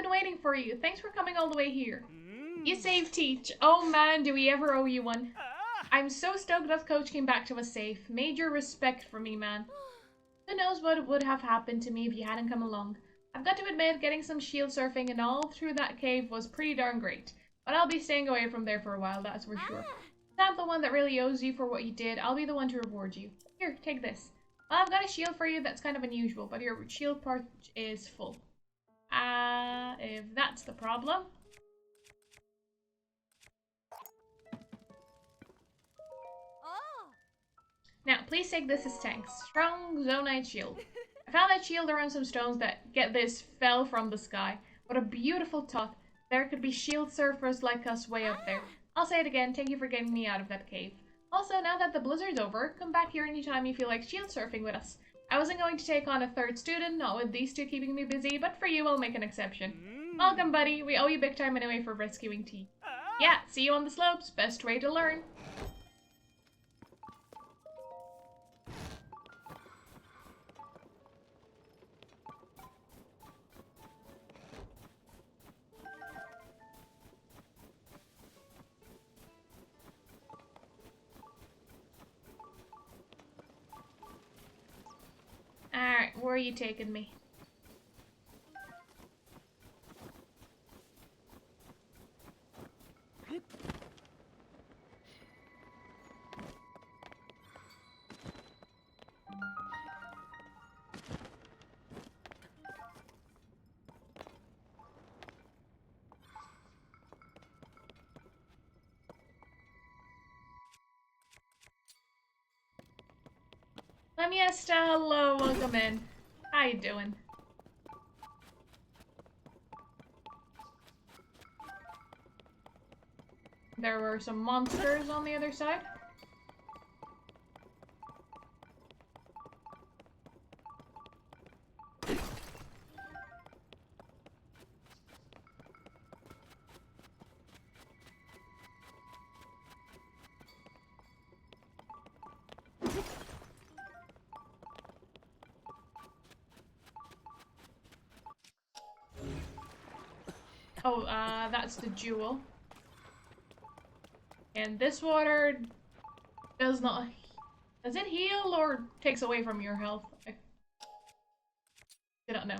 been waiting for you. Thanks for coming all the way here. You saved Teach. Oh man, do we ever owe you one. I'm so stoked that Coach came back to us safe. Major respect for me, man. Who knows what would have happened to me if you hadn't come along. I've got to admit, getting some shield surfing and all through that cave was pretty darn great. But I'll be staying away from there for a while, that's for sure. I'm the one that really owes you for what you did. I'll be the one to reward you. Here, take this. Well, I've got a shield for you that's kind of unusual, but your shield pouch is full. If that's the problem. Now, please take this as thanks. Strong Zonite shield. I found that shield around some stones that, get this, fell from the sky. What a beautiful thought. There could be shield surfers like us way up there. I'll say it again, thank you for getting me out of that cave. Also, now that the blizzard's over, come back here anytime you feel like shield surfing with us. I wasn't going to take on a third student, not with these two keeping me busy, but for you I'll make an exception. Welcome, buddy. We owe you big time anyway for rescuing T. Yeah, see you on the slopes. Best way to learn. Alright, where are you taking me? Lemyesta, hello, welcome in. How you doing? There were some monsters on the other side. Oh, that's the jewel. And this water does not... Does it heal or takes away from your health? I don't know.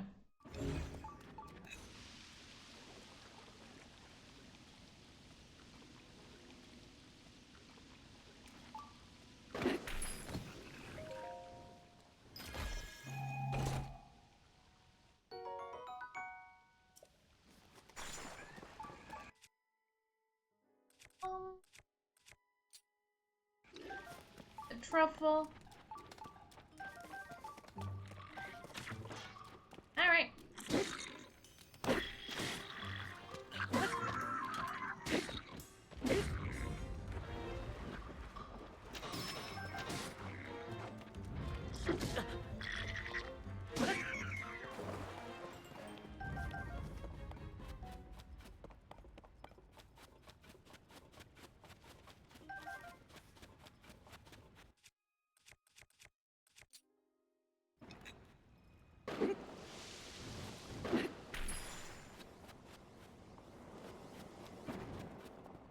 A truffle. Alright.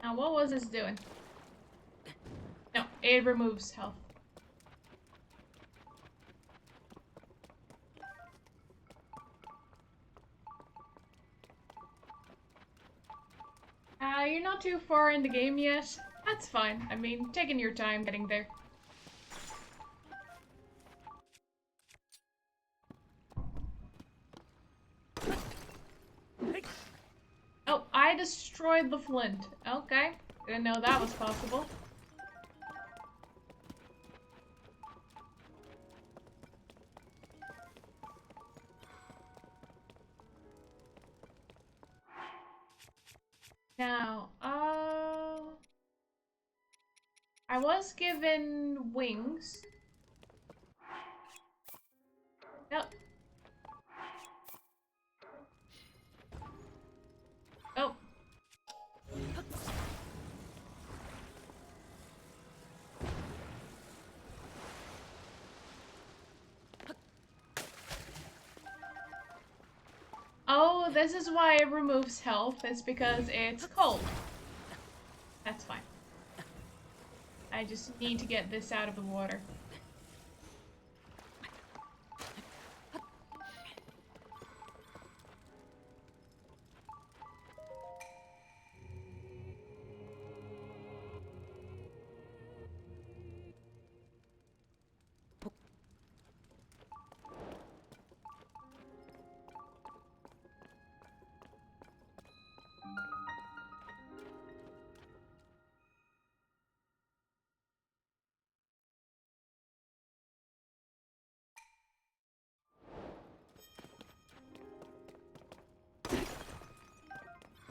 Now, what was this doing? No, it removes health. You're not too far in the game yet. That's fine. I mean, taking your time getting there. Oh, I destroyed the flint. Okay. Didn't know that was possible. Now, I was given wings. Yep. Oh. Oh, Oh, this is why it removes health. It's because it's cold. That's fine. I just need to get this out of the water.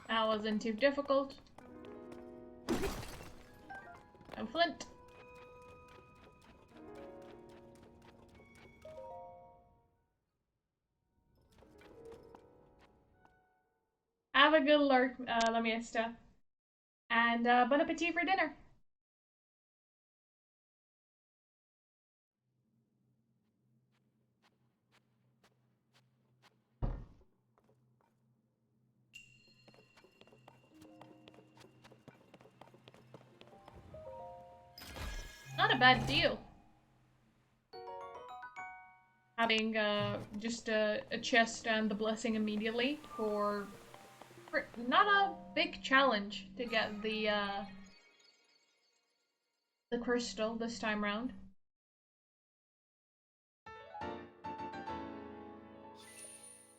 That wasn't too difficult. And flint. Have a good lurk, Lamiesta. And bon appetit for dinner. Not a bad deal. Having just a chest and the blessing immediately for not a big challenge to get the crystal this time round.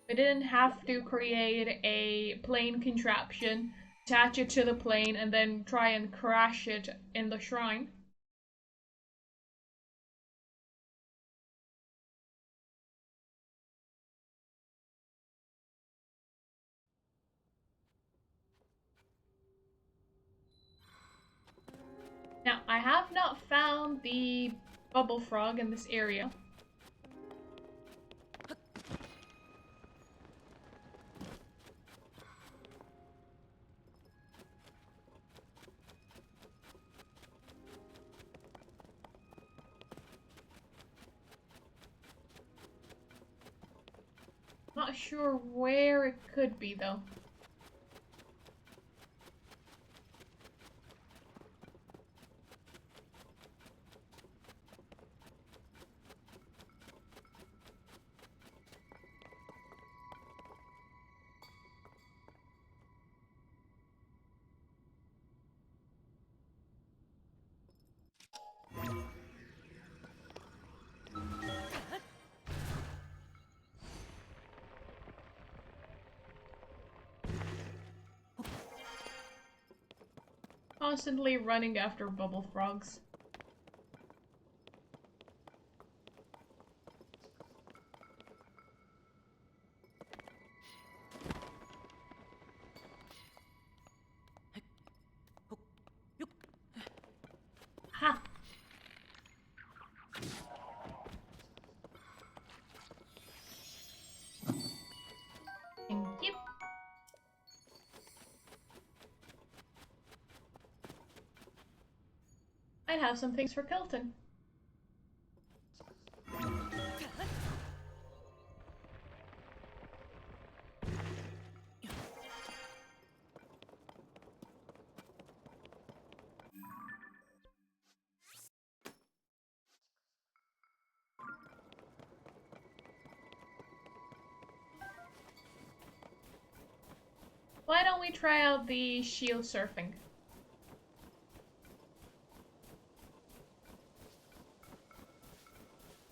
We didn't have to create a plane contraption, attach it to the plane, and then try and crash it in the shrine. Now, I have not found the bubble frog in this area. Not sure where it could be, though. Constantly running after bubble frogs. Ha! Thank you. I'd have some things for Kilton. Why don't we try out the shield surfing?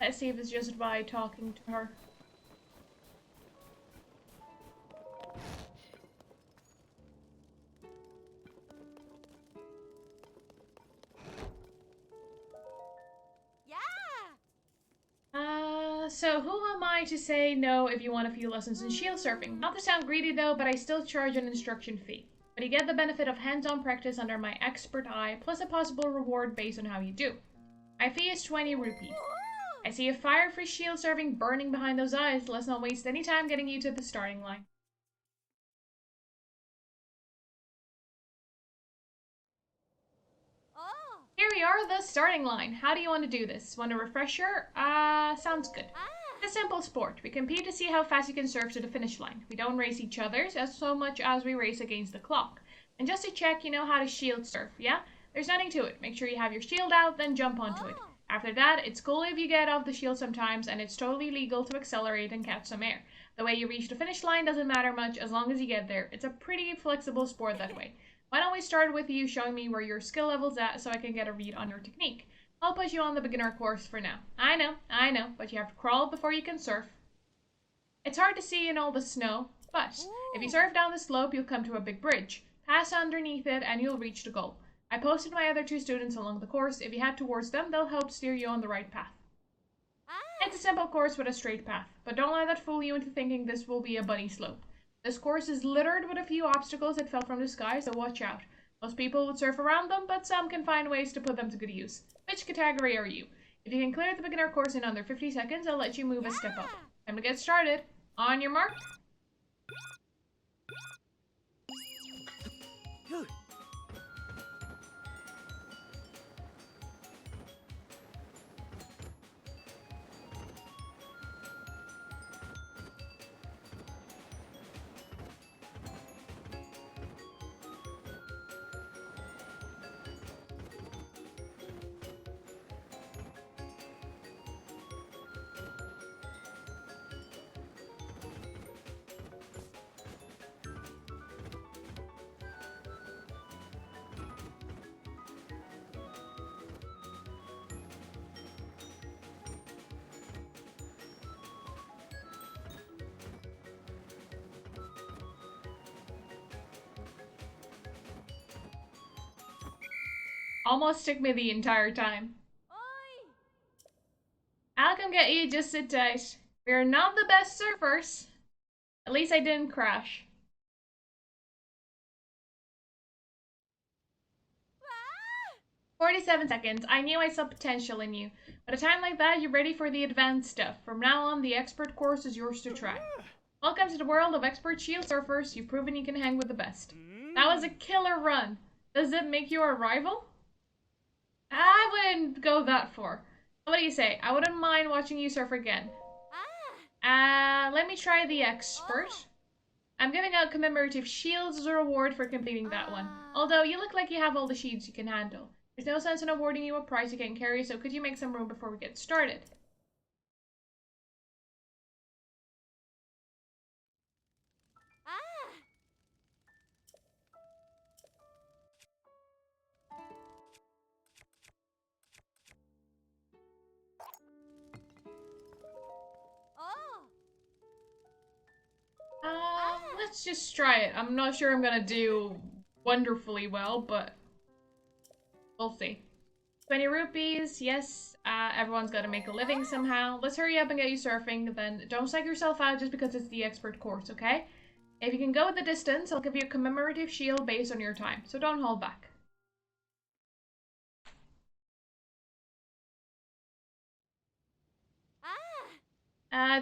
Let's see if it's just by talking to her. So who am I to say no if you want a few lessons in shield surfing? Not to sound greedy though, but I still charge an instruction fee. But you get the benefit of hands-on practice under my expert eye, plus a possible reward based on how you do. My fee is 20 rupees. I see a fire for shield surfing burning behind those eyes. Let's not waste any time getting you to the starting line. Here we are, the starting line. How do you want to do this? Want a refresher? Sounds good. It's a simple sport. We compete to see how fast you can surf to the finish line. We don't race each other as so much as we race against the clock. And just to check, you know how to shield surf, yeah? There's nothing to it. Make sure you have your shield out, then jump onto it. After that, it's cool if you get off the shield sometimes, and it's totally legal to accelerate and catch some air. The way you reach the finish line doesn't matter much as long as you get there. It's a pretty flexible sport that way. Why don't we start with you showing me where your skill level's at so I can get a read on your technique. I'll put you on the beginner course for now. I know, but you have to crawl before you can surf. It's hard to see in all the snow, but if you surf down the slope, you'll come to a big bridge. Pass underneath it and you'll reach the goal. I posted my other 2 students along the course. If you head towards them, they'll help steer you on the right path. It's a simple course with a straight path, but don't let that fool you into thinking this will be a bunny slope. This course is littered with a few obstacles that fell from the sky, so watch out. Most people would surf around them, but some can find ways to put them to good use. Which category are you? If you can clear the beginner course in under 50 seconds, I'll let you move a step up. Time to get started. On your mark. Almost took me the entire time. I'll come get you, just sit tight. We're not the best surfers. At least I didn't crash. Ah! 47 seconds. I knew I saw potential in you. At a time like that, you're ready for the advanced stuff. From now on, the expert course is yours to try. Welcome to the world of expert shield surfers. You've proven you can hang with the best. That was a killer run. Does it make you a rival? I wouldn't go that far. What do you say? I wouldn't mind watching you surf again. Let me try the expert. I'm giving out commemorative shields as a reward for completing that one. Although you look like you have all the shields you can handle. There's no sense in awarding you a prize you can't carry, so could you make some room before we get started? Let's just try it. I'm not sure I'm gonna do wonderfully well, but we'll see. 20 rupees, yes. Everyone's gotta make a living somehow. Let's hurry up and get you surfing, then don't psych yourself out just because it's the expert course, okay? If you can go the distance, I'll give you a commemorative shield based on your time, so don't hold back.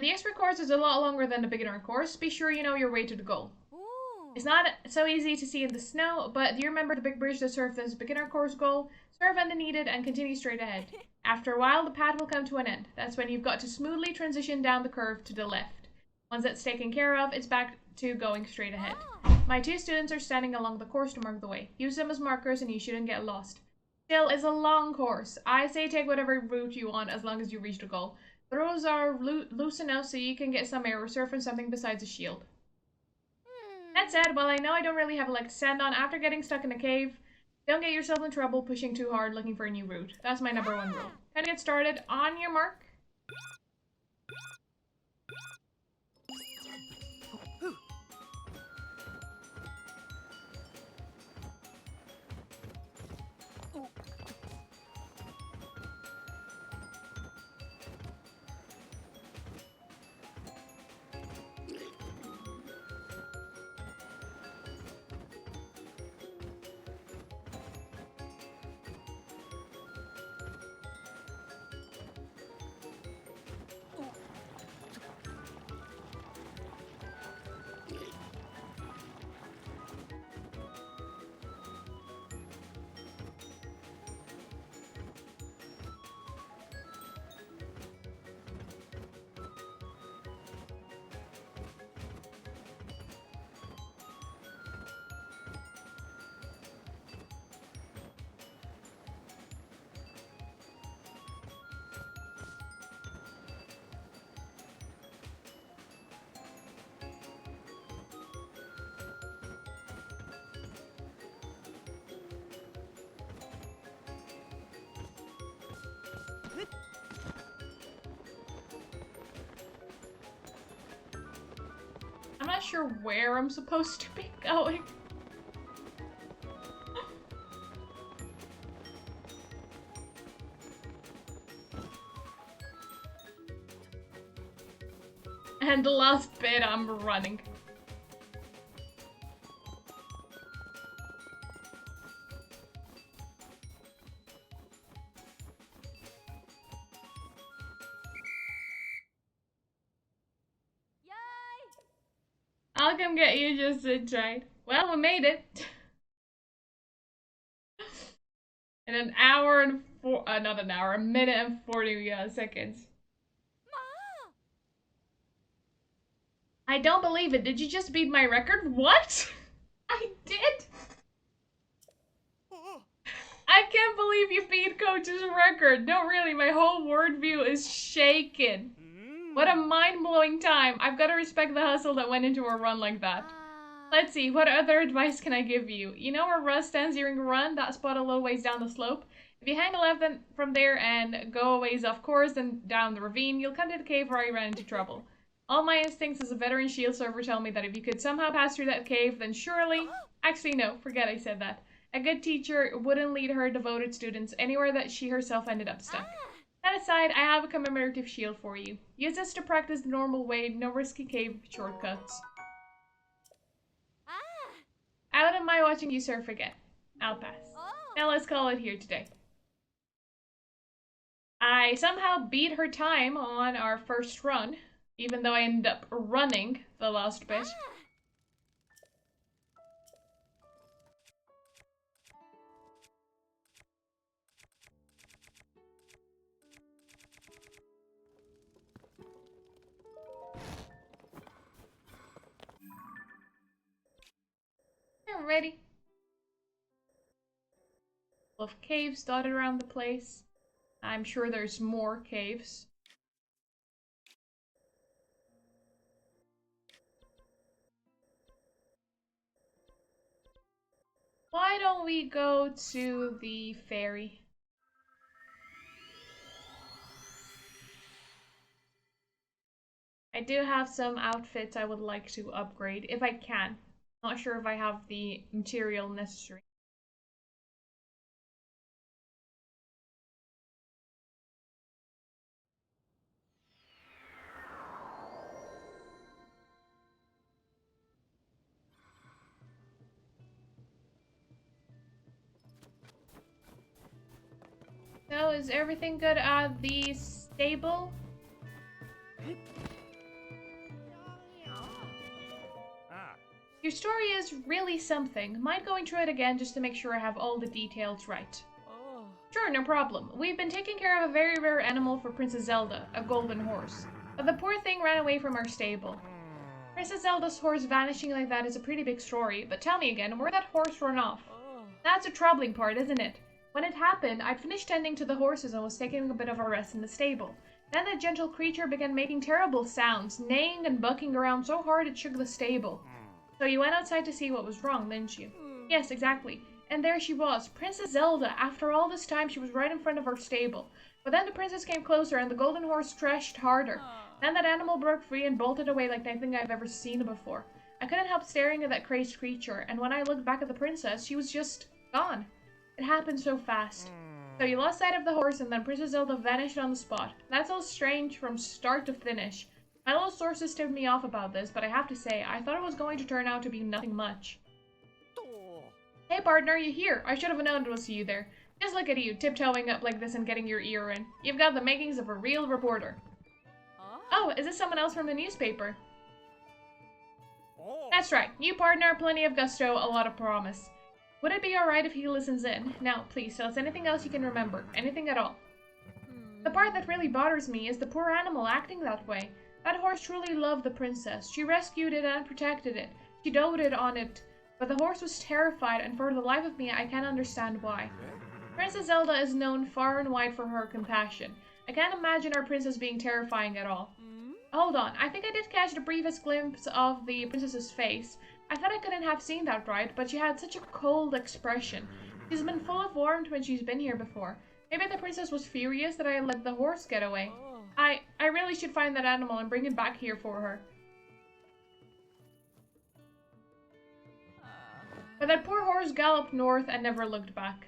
The expert course is a lot longer than the beginner course. Be sure you know your way to the goal. It's not so easy to see in the snow, but do you remember the big bridge that served as beginner course goal? Surf underneath it and continue straight ahead. After a while, the path will come to an end. That's when you've got to smoothly transition down the curve to the left. Once that's taken care of, it's back to going straight ahead. My 2 students are standing along the course to mark the way. Use them as markers and you shouldn't get lost. Still, it's a long course. I say take whatever route you want as long as you reach the goal. The roads are loose enough so you can get some air or surf on something besides a shield. That said, while I know I don't really have a leg to stand on after getting stuck in a cave, don't get yourself in trouble pushing too hard looking for a new route. That's my #1 rule. Time to get started. On your mark. not sure where I'm supposed to be going. And the last bit, I'm running. I'll come get you, just sit tight. Well, we made it. In an hour and not an hour, a minute and 40 seconds. I don't believe it. Did you just beat my record? What? I did? I can't believe you beat Coach's record. No, really, my whole worldview is shaken. What a mind-blowing time. I've got to respect the hustle that went into a run like that. Let's see, what other advice can I give you? You know where Russ stands during a run? That spot a little ways down the slope? If you hang a left from there and go a ways off course and down the ravine, you'll come to the cave where I ran into trouble. All my instincts as a veteran shield server tell me that if you could somehow pass through that cave, then surely... Actually, no, forget I said that. A good teacher wouldn't lead her devoted students anywhere that she herself ended up stuck. That aside, I have a commemorative shield for you. Use this to practice the normal way, no risky cave shortcuts. I wouldn't mind watching you surf again. I'll pass. Now let's call it here today. I somehow beat her time on our first run, even though I ended up running the last bit. I'm ready. Full of caves dotted around the place. I'm sure there's more caves. Why don't we go to the ferry? I do have some outfits I would like to upgrade, if I can. Not sure if I have the material necessary. So, is everything good at the stable? Your story is really something. Mind going through it again just to make sure I have all the details right? Sure, no problem. We've been taking care of a very rare animal for Princess Zelda, a golden horse. But the poor thing ran away from our stable. Princess Zelda's horse vanishing like that is a pretty big story, but tell me again, where'd that horse run off? That's a troubling part, isn't it? When it happened, I'd finished tending to the horses and was taking a bit of a rest in the stable. Then the gentle creature began making terrible sounds, neighing and bucking around so hard it shook the stable. So you went outside to see what was wrong, didn't you? Yes, exactly. And there she was, Princess Zelda. After all this time, she was right in front of our stable. But then the princess came closer and the golden horse thrashed harder. Then that animal broke free and bolted away like nothing I've ever seen before. I couldn't help staring at that crazed creature, and when I looked back at the princess, she was just gone. It happened so fast. So you lost sight of the horse and then Princess Zelda vanished on the spot. That's all strange from start to finish. My little sources tipped me off about this, but I have to say, I thought it was going to turn out to be nothing much. Hey partner, you here? I should have known it was you there. Just look at you, tiptoeing up like this and getting your ear in. You've got the makings of a real reporter. Oh, is this someone else from the newspaper? That's right. New partner, plenty of gusto, a lot of promise. Would it be alright if he listens in? Now, please, tell us anything else you can remember. Anything at all. The part that really bothers me is the poor animal acting that way. That horse truly loved the princess. She rescued it and protected it. She doted on it. But the horse was terrified, and for the life of me, I can't understand why. Princess Zelda is known far and wide for her compassion. I can't imagine our princess being terrifying at all. Hold on, I think I did catch the briefest glimpse of the princess's face. I thought I couldn't have seen that right, but she had such a cold expression. She's been full of warmth when she's been here before. Maybe the princess was furious that I let the horse get away. I really should find that animal and bring it back here for her. But that poor horse galloped north and never looked back.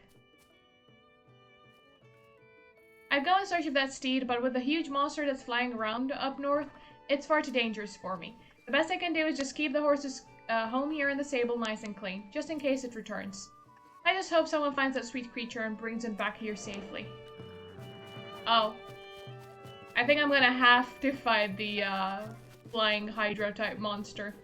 I'd go in search of that steed, but with the huge monster that's flying around up north, it's far too dangerous for me. The best I can do is just keep the horse's home here in the stable nice and clean, just in case it returns. I just hope someone finds that sweet creature and brings it back here safely. Oh. I think I'm gonna have to fight the flying Hydra type monster.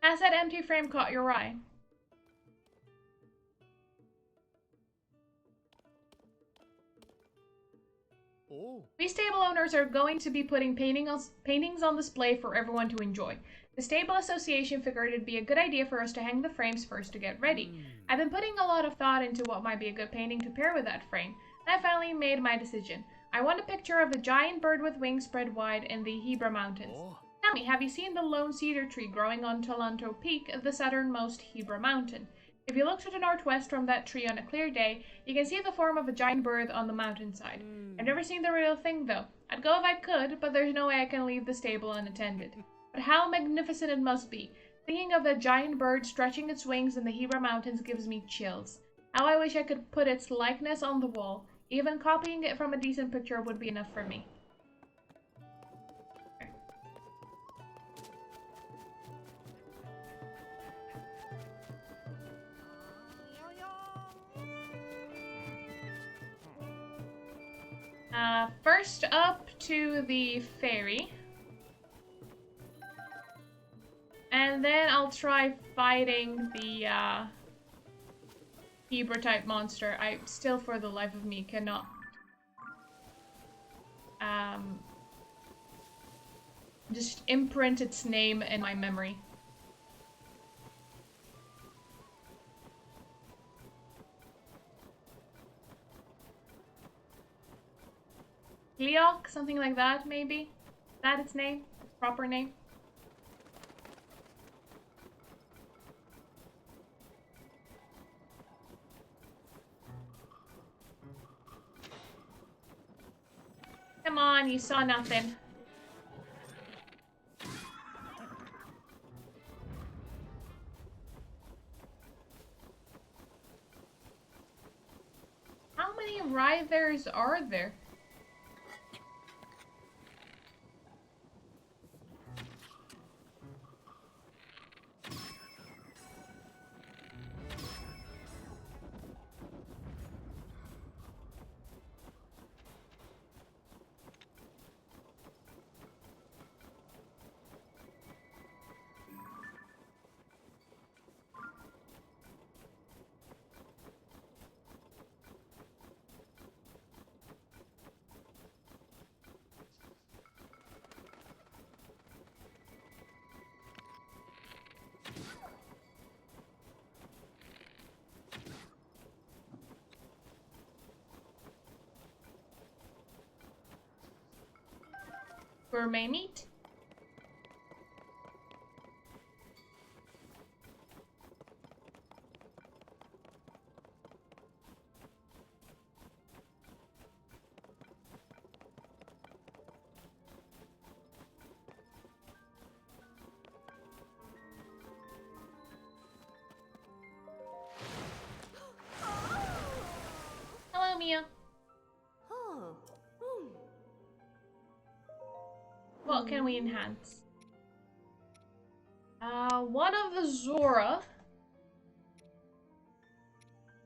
Has that empty frame caught your eye? We stable owners are going to be putting paintings on display for everyone to enjoy. The Stable Association figured it'd be a good idea for us to hang the frames first to get ready. I've been putting a lot of thought into what might be a good painting to pair with that frame, and I finally made my decision. I want a picture of a giant bird with wings spread wide in the Hebra Mountains. Tell me, have you seen the lone cedar tree growing on Talanto Peak, the southernmost Hebra mountain? If you look to the northwest from that tree on a clear day, you can see the form of a giant bird on the mountainside. I've never seen the real thing, though. I'd go if I could, but there's no way I can leave the stable unattended. But how magnificent it must be. Thinking of the giant bird stretching its wings in the Hebra Mountains gives me chills. How I wish I could put its likeness on the wall. Even copying it from a decent picture would be enough for me. First up to the ferry. And then I'll try fighting the Hebra type monster. I still for the life of me cannot just imprint its name in my memory. Leok, something like that, maybe? Is that its name? Its proper name? Come on, you saw nothing. How many Writhers are there? Gourmet meat? Hello, Mia. What can we enhance? One of the Zora.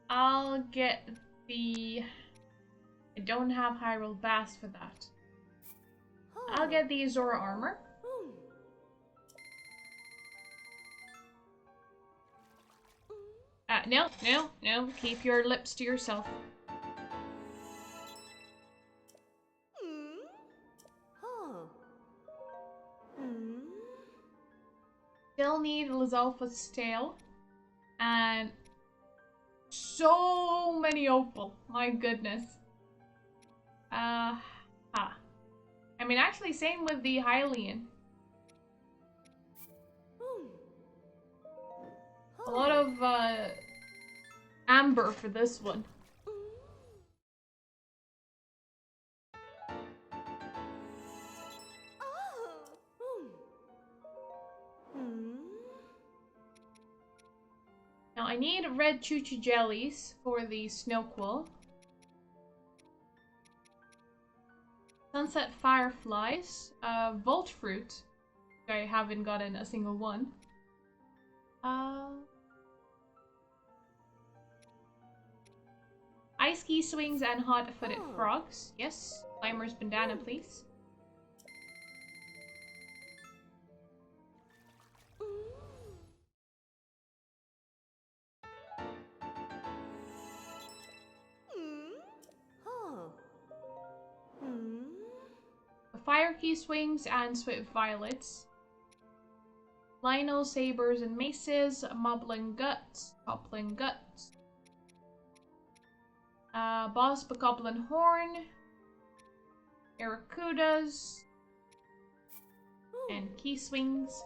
I'll get the... I don't have Hyrule Bass for that. I'll get the Zora armor. No. Keep your lips to yourself. Still need Lizalfa's tail. And so many opal. My goodness. I mean, actually, same with the Hylian. A lot of amber for this one. Now I need red choo-choo jellies for the snow quill. Sunset fireflies, volt fruit. I haven't gotten a single one. Ice ski swings and hot-footed frogs. Yes. Climber's bandana, please. Fire key swings and swift violets. Lionel sabers and maces. Moblin guts. Poplin guts. Boss Bokoblin horn. Aracudas. And key swings.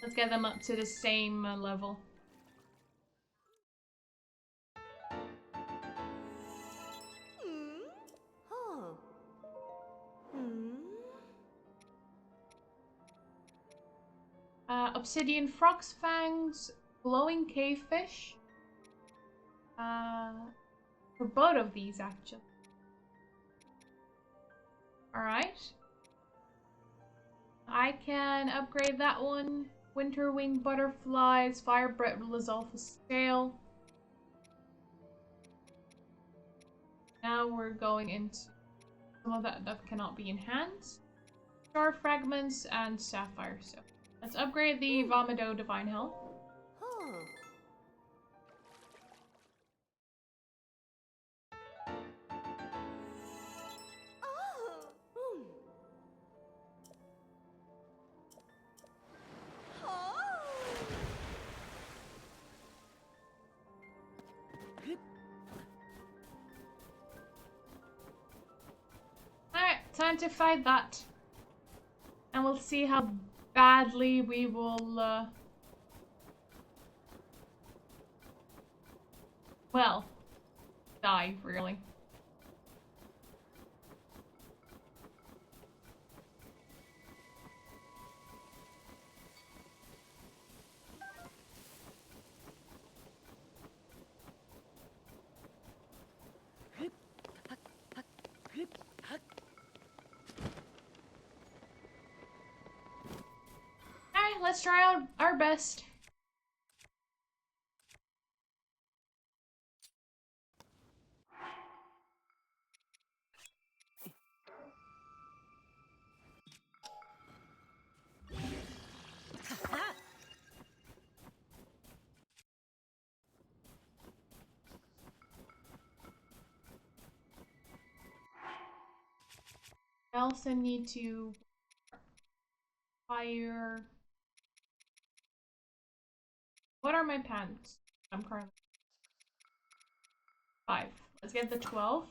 Let's get them up to the same level. Obsidian frog's fangs, glowing cavefish. For both of these, actually. Alright. I can upgrade that one. Winterwing butterflies, firebread Lizalfa scale. Now we're going into some of that cannot be enhanced. Star fragments and sapphire. So let's upgrade the Vomito Divine Health. Time to fight that. And we'll see how badly we will, well, die, really. Let's try out our best. I also need to fire. What are my pants? I'm currently 5. Let's get the 12.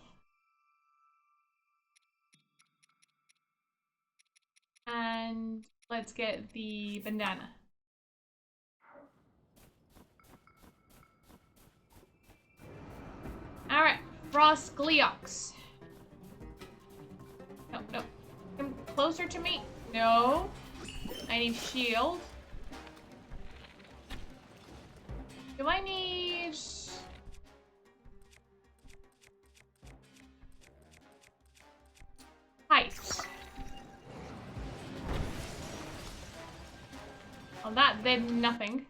And let's get the bandana. Alright, Frost Gleox. No, no. Come closer to me. No. I need shield. Do I need... height? Well, that did nothing.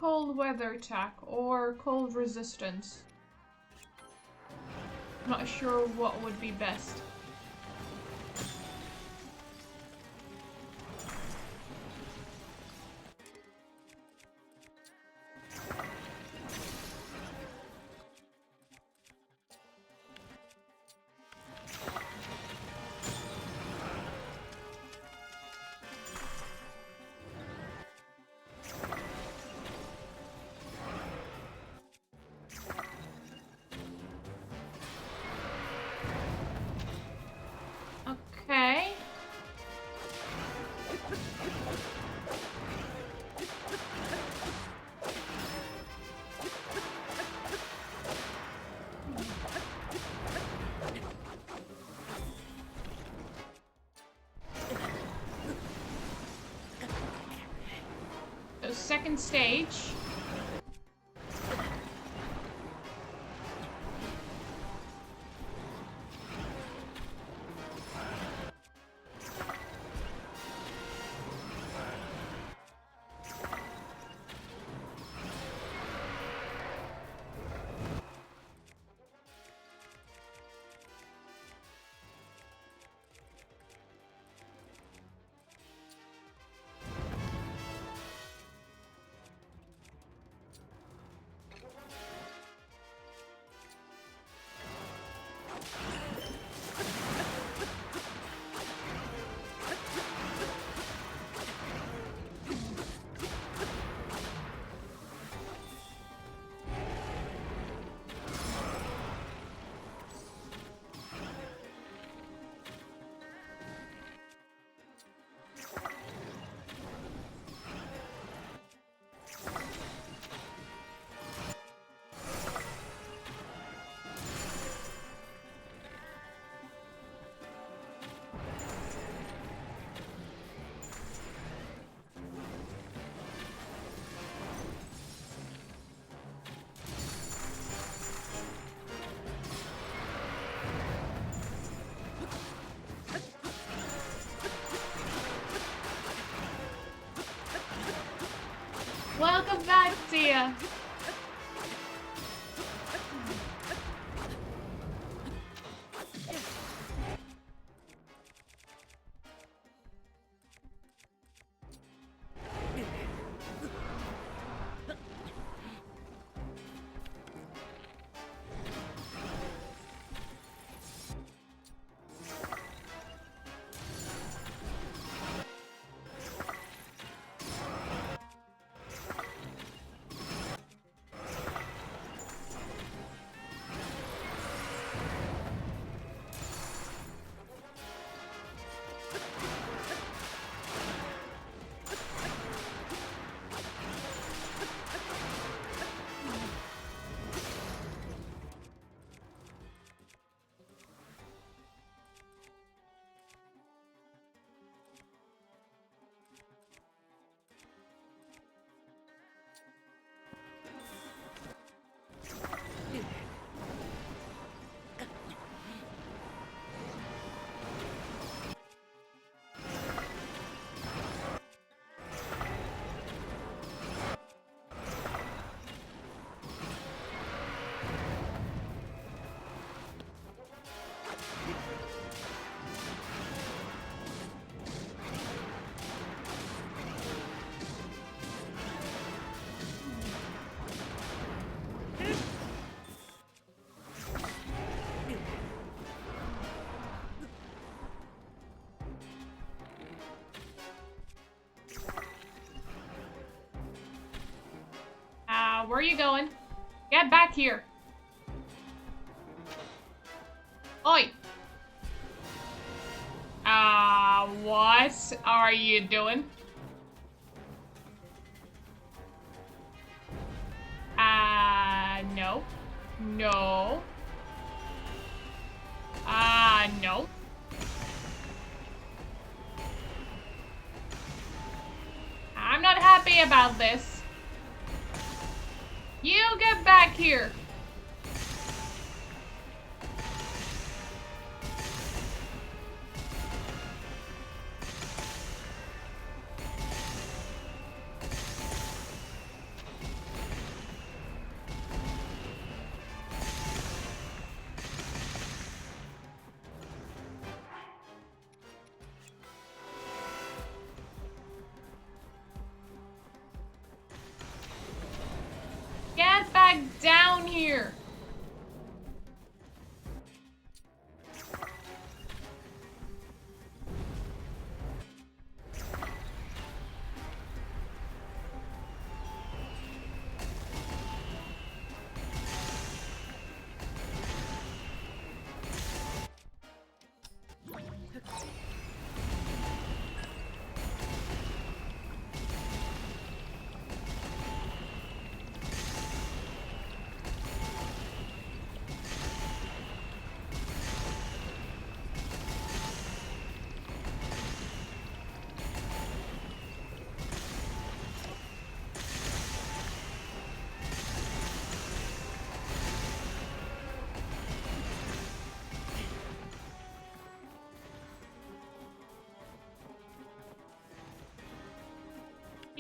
cold weather attack or cold resistance. I'm not sure what would be best. Okay. So second stage. Welcome back, Tia. Where are you going? Get back here. Oi. What are you doing? No. No. No. I'm not happy about this. You get back here.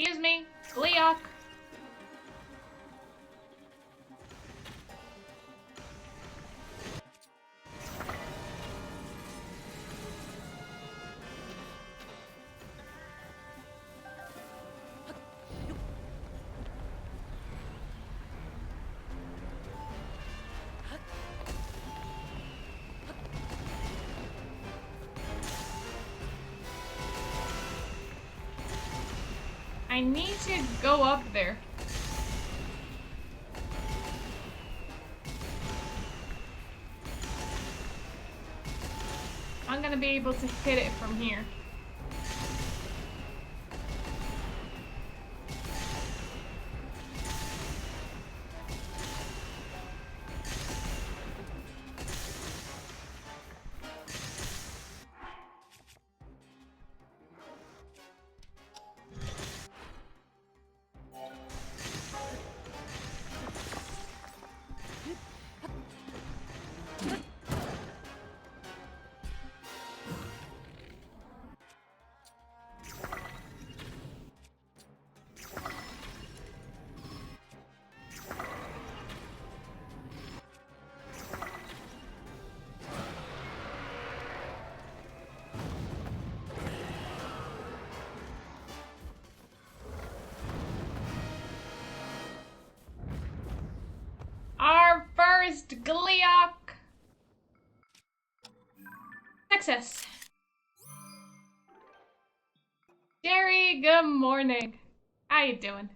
Excuse me, Gleok. I need to go up there. I'm gonna be able to hit it from here. Our first Gleok! Success. Jerry, good morning. How you doing?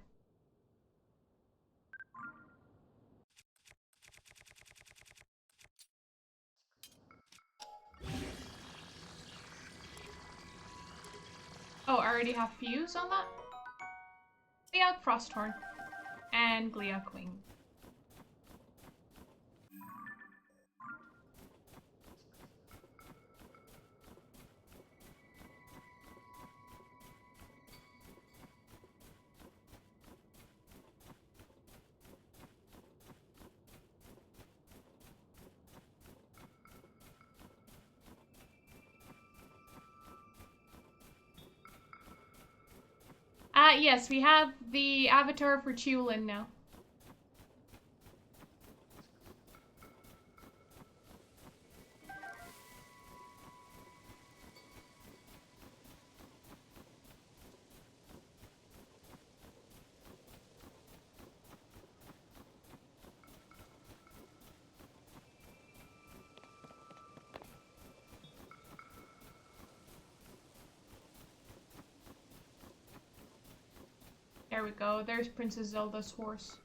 Oh, I already have fuse on that? Gleok Frosthorn. And Gleok Wing. Yes, we have the avatar for Chulin now. There we go, there's Princess Zelda's horse.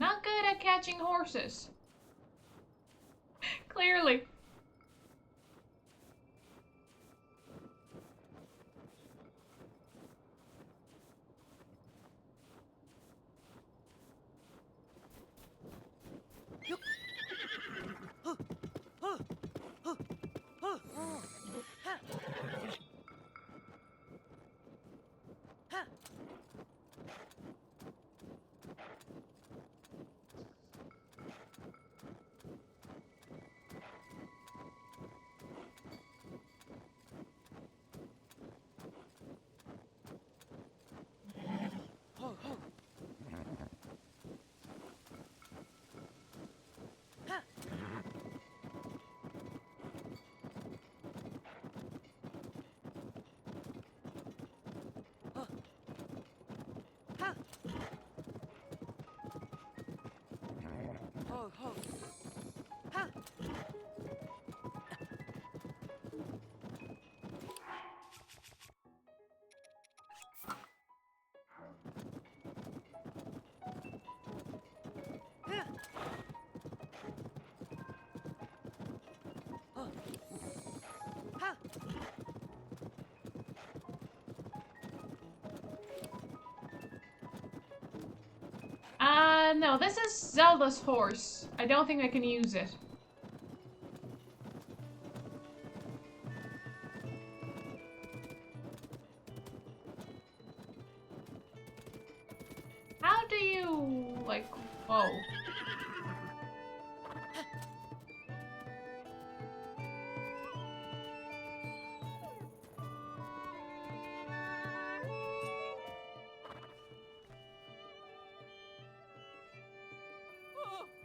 Not good at catching horses. Clearly. No, this is Zelda's horse. I don't think I can use it. How do you, like, whoa.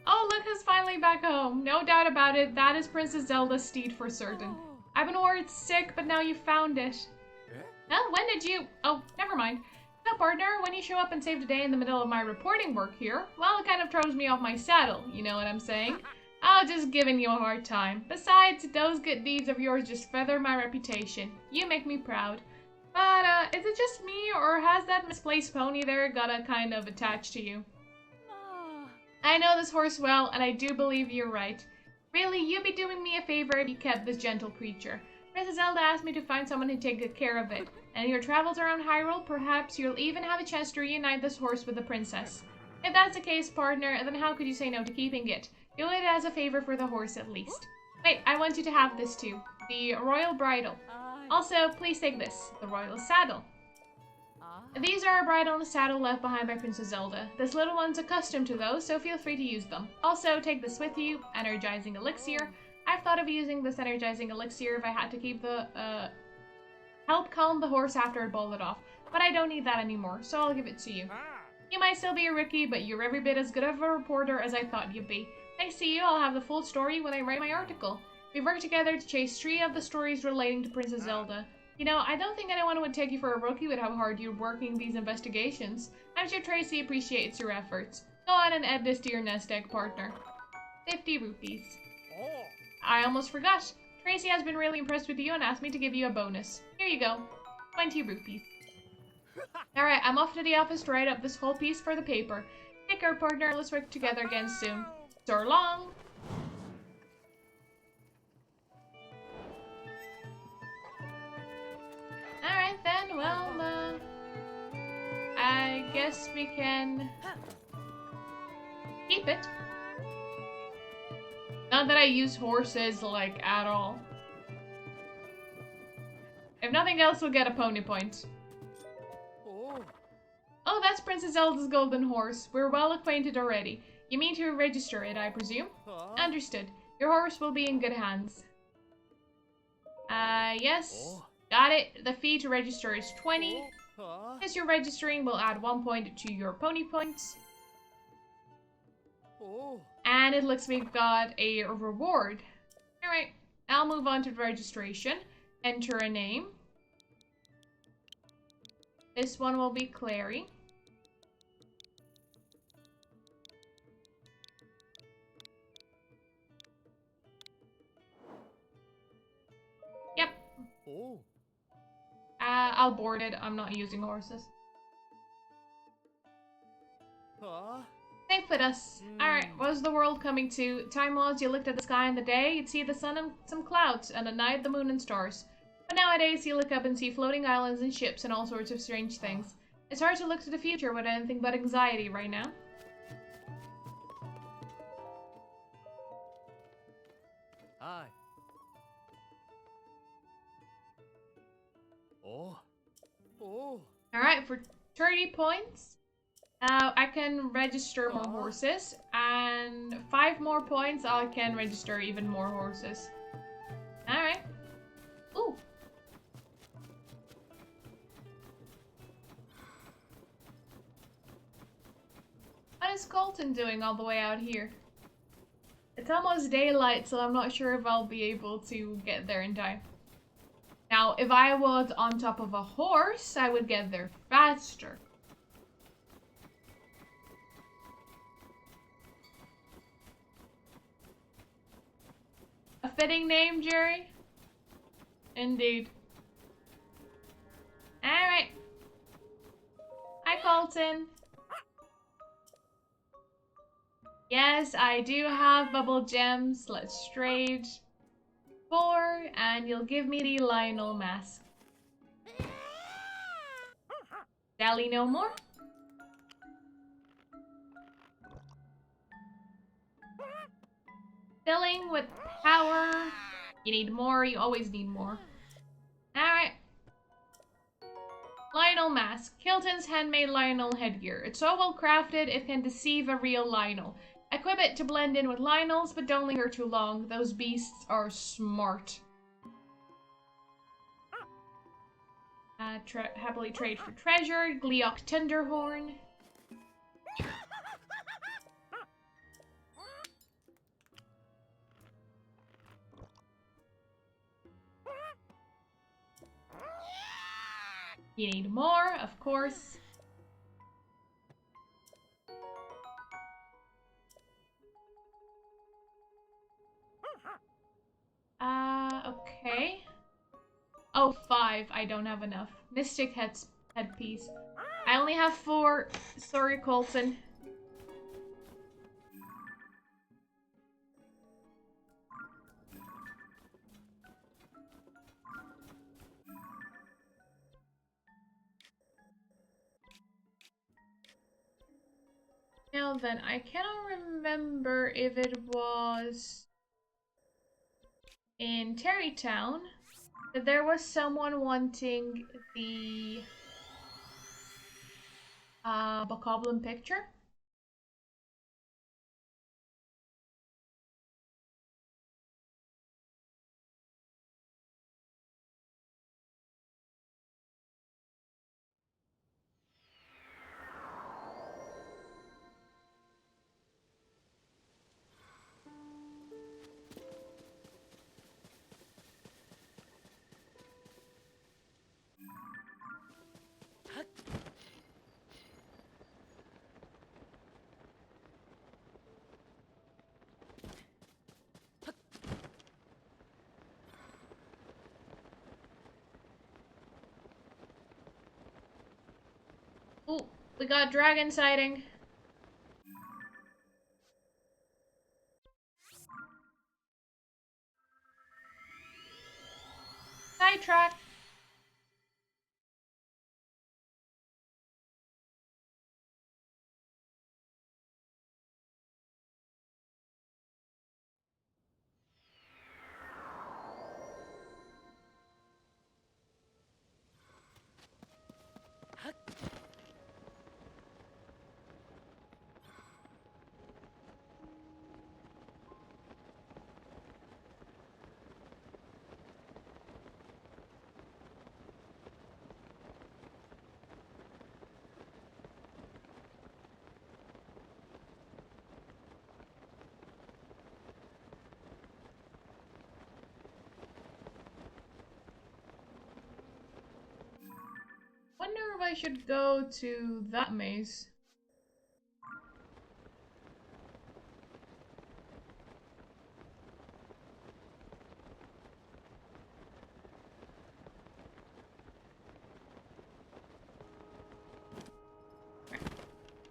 Oh, look who's finally back home. No doubt about it, that is Princess Zelda's steed for certain. I've been worried sick, but now you found it. Well, when did you... Oh, never mind. No, partner, when you show up and save the day in the middle of my reporting work here, well, it kind of throws me off my saddle, you know what I'm saying? I'll just giving you a hard time. Besides, those good deeds of yours just feather my reputation. You make me proud. But, is it just me, or has that misplaced pony there got a kind of attached to you? I know this horse well, and I do believe you're right. Really, you'd be doing me a favor if you kept this gentle creature. Princess Zelda asked me to find someone to take good care of it, and in your travels around Hyrule, perhaps you'll even have a chance to reunite this horse with the princess. If that's the case, partner, then how could you say no to keeping it? Do it as a favor for the horse, at least. Wait, I want you to have this too. The royal bridle. Also, please take this, the royal saddle. These are a bridle and a saddle left behind by Princess Zelda. This little one's accustomed to those, so feel free to use them. Also, take this with you, energizing elixir. I've thought of using this energizing elixir if I had to keep the, help calm the horse after it bolted off. But I don't need that anymore, so I'll give it to you. You might still be a rookie, but you're every bit as good of a reporter as I thought you'd be. Thanks to you, I'll have the full story when I write my article. We've worked together to chase 3 of the stories relating to Princess Zelda. You know, I don't think anyone would take you for a rookie with how hard you're working these investigations. I'm sure Tracy appreciates your efforts. Go on and add this to your nest egg, partner. 50 rupees. I almost forgot. Tracy has been really impressed with you and asked me to give you a bonus. Here you go. 20 rupees. Alright, I'm off to the office to write up this whole piece for the paper. Take care, partner. Let's work together again soon. So long! Alright then, well, I guess we can keep it. Not that I use horses, like, at all. If nothing else, we'll get a pony point. Oh, that's Princess Zelda's golden horse. We're well acquainted already. You mean to register it, I presume? Understood. Your horse will be in good hands. Yes. Got it. The fee to register is 20. As you're registering, we'll add 1 point to your pony points. And it looks we've got a reward. Alright, I'll move on to the registration. Enter a name. This one will be Clary. Yep. I'll board it. I'm not using horses. Safe with us. Alright, what was the world coming to? Time was you looked at the sky in the day, you'd see the sun and some clouds, and at night the moon and stars. But nowadays you look up and see floating islands and ships and all sorts of strange things. It's hard to look to the future with anything but anxiety right now. Hi. Alright, for 30 points, I can register more horses, and 5 more points, I can register even more horses. Alright. Ooh. What is Colton doing all the way out here? It's almost daylight, so I'm not sure if I'll be able to get there in time. Now, if I was on top of a horse, I would get there faster. A fitting name, Jerry? Indeed. Alright. Hi, Colton. Yes, I do have bubble gems. Let's trade 4, and you'll give me the Lionel mask. Dally no more? Filling with power. You need more, you always need more. Alright. Lionel mask. Kilton's handmade Lionel headgear. It's so well crafted, it can deceive a real Lionel. Equip it to blend in with Lionels, but don't linger too long. Those beasts are smart. Happily trade for treasure. Gleok Tenderhorn. You need more, of course. Okay. Oh, 5. I don't have enough. Mystic headpiece. I only have 4. Sorry, Colton. Now then, I cannot remember if it was in Terrytown that there was someone wanting the Bokoblin picture. Ooh, we got dragon sighting. Sidetrack. Wonder if I should go to that maze.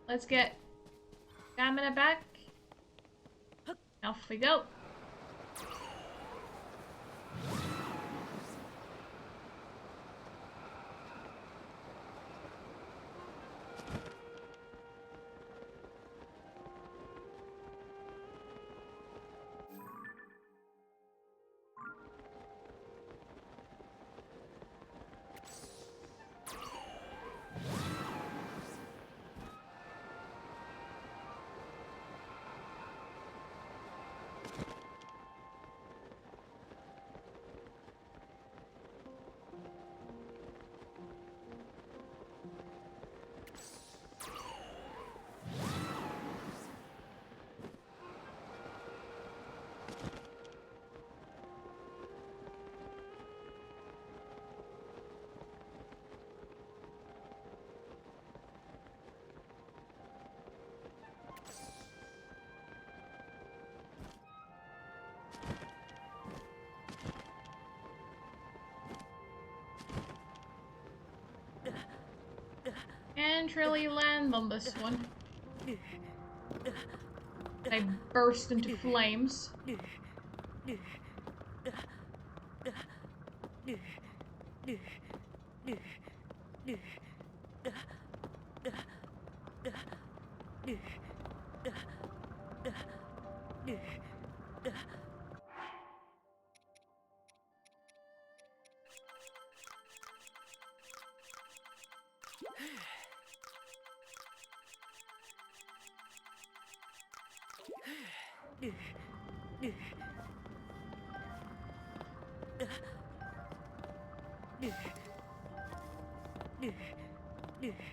Let's get stamina back. Off we go. Didn't really land on this one. I burst into flames.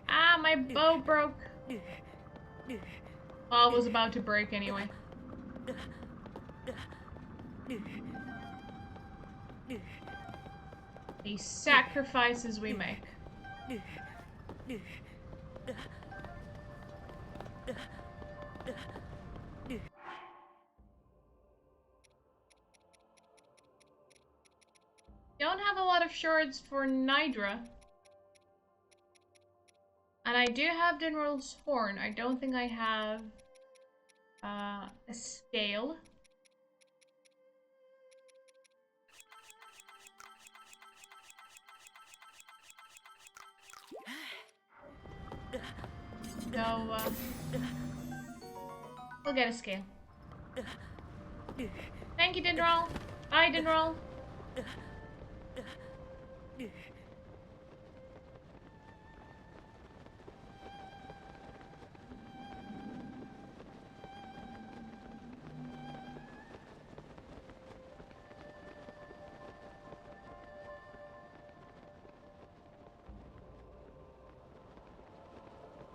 Ah, my bow broke. Well, it was about to break anyway. These sacrifices we make. Don't have a lot of shards for Nidra. And I do have Dinral's horn. I don't think I have a scale. So, we'll get a scale. Thank you, Dinral. Bye, Dinral.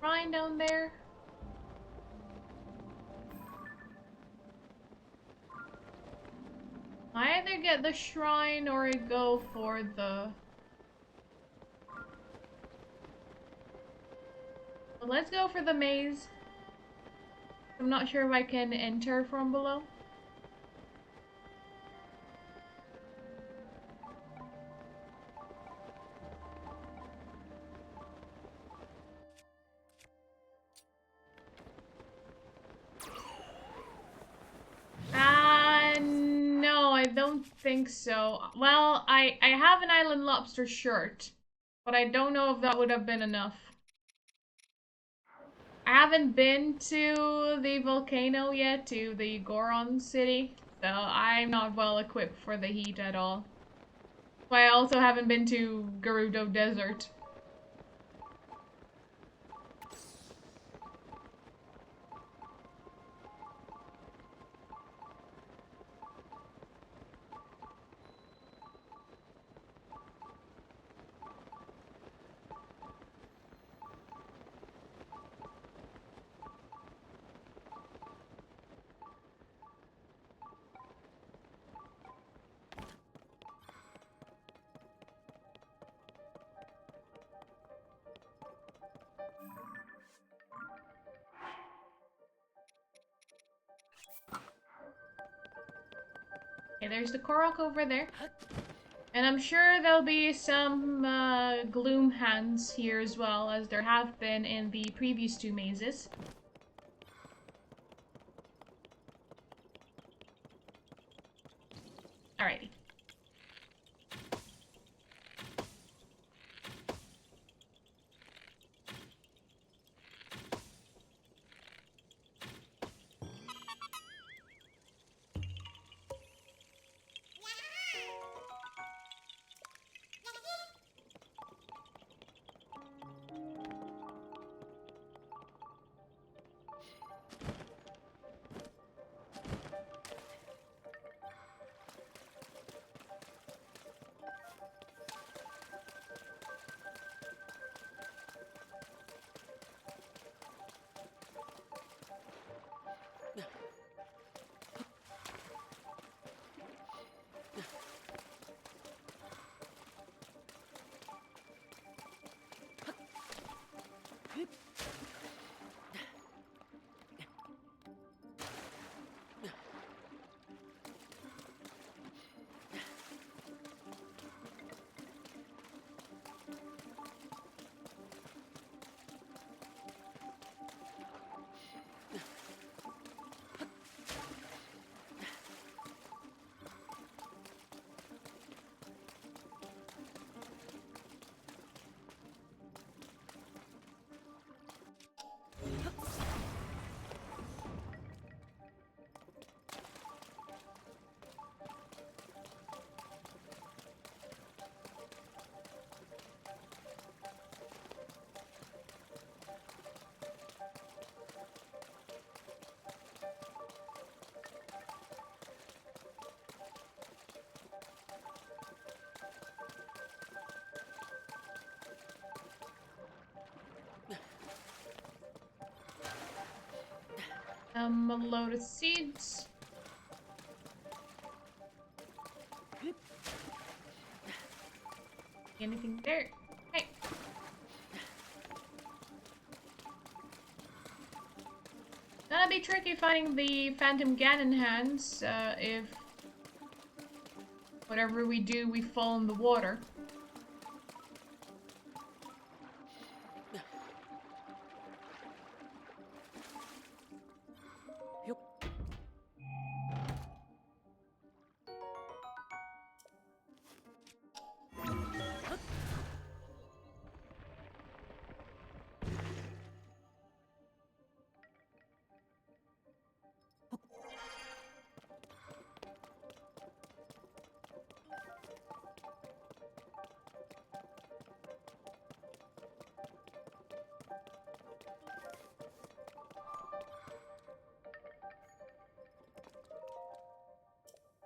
Shrine down there. I either get the shrine or I go for the... Well, let's go for the maze. I'm not sure if I can enter from below. No, I don't think so. Well, I have an Island Lobster shirt, but I don't know if that would have been enough. I haven't been to the volcano yet, to the Goron city, so I'm not well equipped for the heat at all. But I also haven't been to Gerudo Desert. Okay, there's the Korok over there. And I'm sure there'll be some gloom hands here as well, as there have been in the previous two mazes. Alrighty. A load of seeds. Anything there? Hey. Gonna be tricky finding the Phantom Ganon hands if whatever we do, we fall in the water.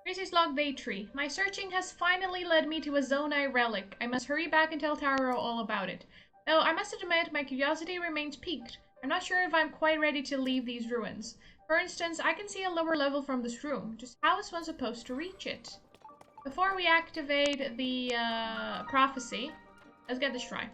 Tracy's log day 3. My searching has finally led me to a Zonai relic. I must hurry back and tell Taro all about it. Though I must admit, my curiosity remains piqued. I'm not sure if I'm quite ready to leave these ruins. For instance, I can see a lower level from this room. Just how is one supposed to reach it? Before we activate the prophecy, let's get this shrine.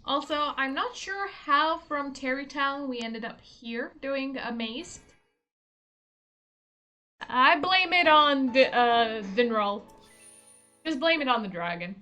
Also, I'm not sure how from Terrytown we ended up here doing a maze. I blame it on the Dinroll. Just blame it on the dragon.